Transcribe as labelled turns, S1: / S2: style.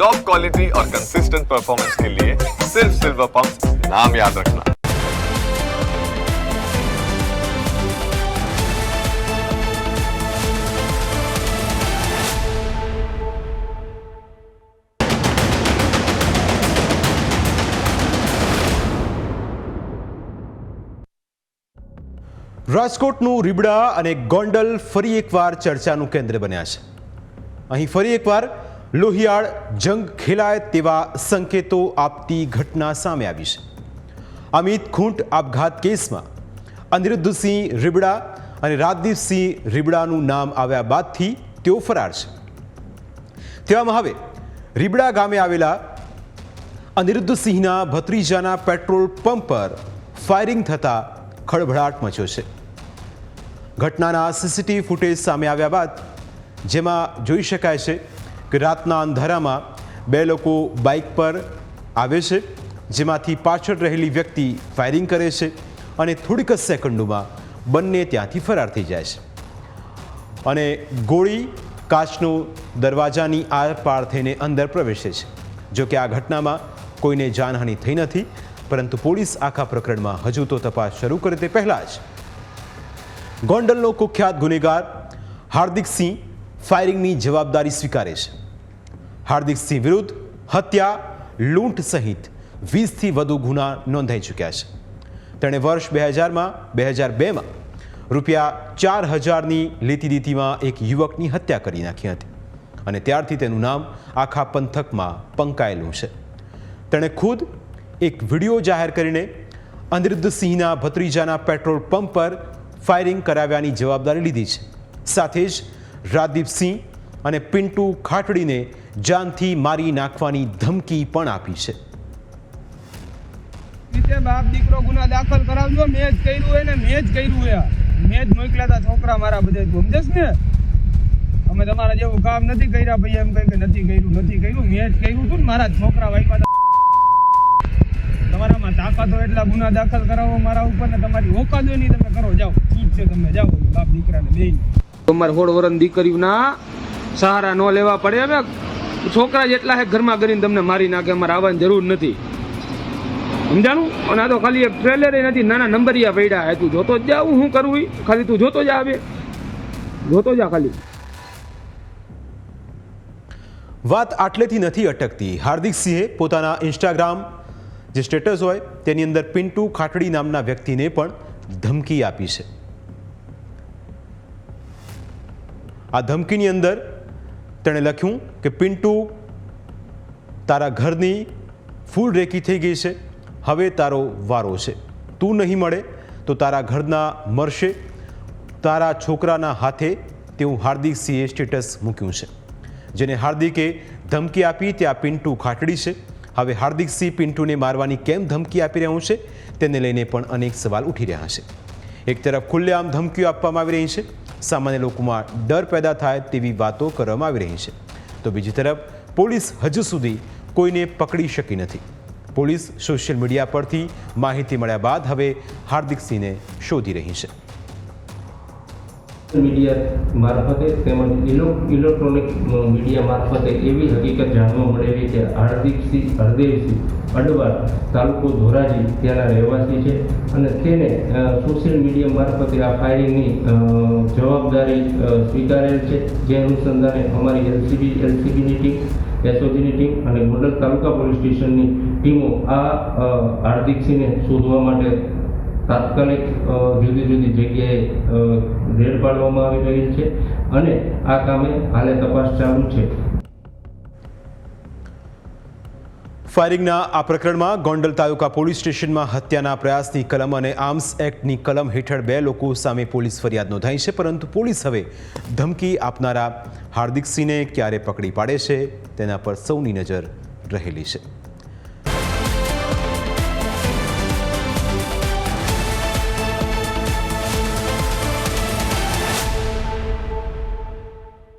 S1: Top quality और consistent performance के लिए सिर्फ सिल्वर पंप नाम याद रखना।
S2: રાજકોટનું રીબડા અને ગોંડલ ફરી એકવાર ચર્ચાનું કેન્દ્ર બન્યા છે। અહીં ફરી એકવાર લોહિયાળ જંગ ખેલાય તેવા સંકેતો આપતી ઘટના સામે આવી છે। અમિત ખૂંટ આપઘાત કેસમાં અનિરુદ્ધસિંહ રીબડા અને રાજદીપસિંહ રીબડાનું નામ આવ્યા બાદથી તેઓ ફરાર છે। તેવામાં હવે રીબડા ગામે આવેલા અનિરુદ્ધસિંહના ભત્રીજાના પેટ્રોલ પંપ પર ફાયરિંગ થતાં ખળભળાટ મચ્યો છે। ઘટનાના સીસીટીવી ફૂટેજ સામે આવ્યા બાદ જેમાં જોઈ શકાય છે કે રાતના અંધારામાં બે લોકો બાઇક પર આવે છે, જેમાંથી પાછળ રહેલી વ્યક્તિ ફાયરિંગ કરે છે અને થોડીક જ સેકન્ડોમાં બંને ત્યાંથી ફરાર થઈ જાય છે અને ગોળી કાચનો દરવાજાની આરપાર થઈને અંદર પ્રવેશે છે। જો કે આ ઘટનામાં કોઈને જાનહાનિ થઈ નથી, પરંતુ પોલીસ આખા પ્રકરણમાં હજુ તો તપાસ શરૂ કરે તે પહેલાં જ ગોંડલનો કુખ્યાત ગુનેગાર હાર્દિકસિંહ ફાયરિંગની જવાબદારી સ્વીકારે છે। હાર્દિકસિંહ વિરુદ્ધ હત્યા, લૂંટ સહિત 20થી વધુ ગુના નોંધાઈ ચૂક્યા છે। તેણે વર્ષ 2002માં રૂપિયા 4000ની લેતી દીતીમાં એક યુવકની હત્યા કરી નાખી હતી અને ત્યારથી તેનું નામ આખા પંથકમાં પંકાયેલું છે। તેણે ખુદ એક વિડીયો જાહેર કરીને અનિરુદ્ધસિંહના ભત્રીજાના પેટ્રોલ પંપ પર ફાયરિંગ કરાવ્યાની જવાબદારી લીધી છે। સાથે જ રાજદીપસિંહ અને પિન્ટુ ખાટડીને જાનથી મારી નાખવાની ધમકી પણ આપી છે।
S3: બાપ દીકરો ગુના દાખલ કરાવજો, મેં જ કર્યું હોય ને મેં જ કર્યું હોય, મેં જ મોકલ્યા હતા છોકરા મારા બધા, સમજસ ને? અમે તમારા જેવું કામ નથી કર્યા ભાઈ, એમ કહી કે નથી કર્યું, મેં જ કર્યું હતું ને, મારા છોકરા વાઈપા। તમારામાં તાકાત હોય એટલા ગુના દાખલ કરાવો મારા ઉપર ને તમારી ઓકાત હોય નહીં, તમે કરો, જાઓ, ઠીક છે, તમે જાઓ બાપ દીકરાને બેન। તમારે 16 વર્ષની દીકરીઓના સહારા ન લેવા પડે। હવે છોકરા જેટલા હે ઘરમાં કરીને તમને મારી નાખે, અમારે આવવાની જરૂર નથી, સમજાણું? અને આ તો ખાલી એક ટ્રેલર નથી, નાના નંબરિયા પડ્યા, તું જોતો જ જા, હું કરવું ખાલી તું જોતો જા, આવે જોતો જા ખાલી।
S2: વાત આટલેથી નથી અટકતી। હાર્દિકસિંહે પોતાના ઇન્સ્ટાગ્રામ જે સ્ટેટસ હોય તેની અંદર પિન્ટુ ખાટડી નામના વ્યક્તિને પણ ધમકી આપી છે। આ ધમકીની અંદર તેણે લખ્યું કે પિન્ટુ, તારા ઘરની ફૂલ રેકી થઈ ગઈ છે, હવે તારો વારો છે, તું નહીં મળે તો તારા ઘરના મરશે, તારા છોકરાના હાથે, તેવું હાર્દિકસિંહે સ્ટેટસ મૂક્યું છે। જેને હાર્દિકે ધમકી આપી તે આ પિન્ટુ ખાટડી છે। હવે હાર્દિકસિંહ પિન્ટુને મારવાની કેમ ધમકી આપી રહ્યું છે તેને લઈને પણ અનેક સવાલ ઉઠી રહ્યા છે। એક તરફ ખુલ્લેઆમ ધમકીઓ આપવામાં આવી રહી છે, સામાન્ય લોકોમાં ડર પેદા થાય તેવી વાતો કરવામાં આવી રહી છે, તો બીજી તરફ પોલીસ હજુ સુધી કોઈને પકડી શકી નથી। પોલીસ સોશિયલ મીડિયા પરથી માહિતી મળ્યા બાદ હવે હાર્દિકસિંહને શોધી રહી છે।
S4: મીડિયા મારફતે તેમજ ઇલેક્ટ્રોનિક મીડિયા મારફતે એવી હકીકત જાણવા મળેલી કે હરદેવસિંહ અડવાલ, તાલુકો ધોરાજી, ત્યાંના રહેવાસી છે અને તેને સોશિયલ મીડિયા મારફતે આ ફાયરિંગની જવાબદારી સ્વીકારેલ છે। જે અનુસંધાને અમારી એલસીબીની ટીમ, એસઓજીની ટીમ અને ગોંડલ તાલુકા પોલીસ સ્ટેશનની ટીમો આ હાર્દિકસિંહને શોધવા માટે તાત્કાલિક જુદી જુદી જગ્યાએ રેડ પાડવામાં આવી રહી છે અને આ કામે હાલે તપાસ ચાલુ છે।
S2: ફાયરિંગના આ પ્રકરણમાં ગોંડલ તાલુકા પોલીસ સ્ટેશનમાં હત્યાના પ્રયાસની કલમ અને આર્મ્સ એક્ટની કલમ હેઠળ 2 લોકો સામે પોલીસ ફરિયાદ નોંધાઈ છે, પરંતુ પોલીસ હવે ધમકી આપનારા હાર્દિકસિંહને ક્યારે પકડી પાડે છે તેના પર સૌની નજર રહેલી છે।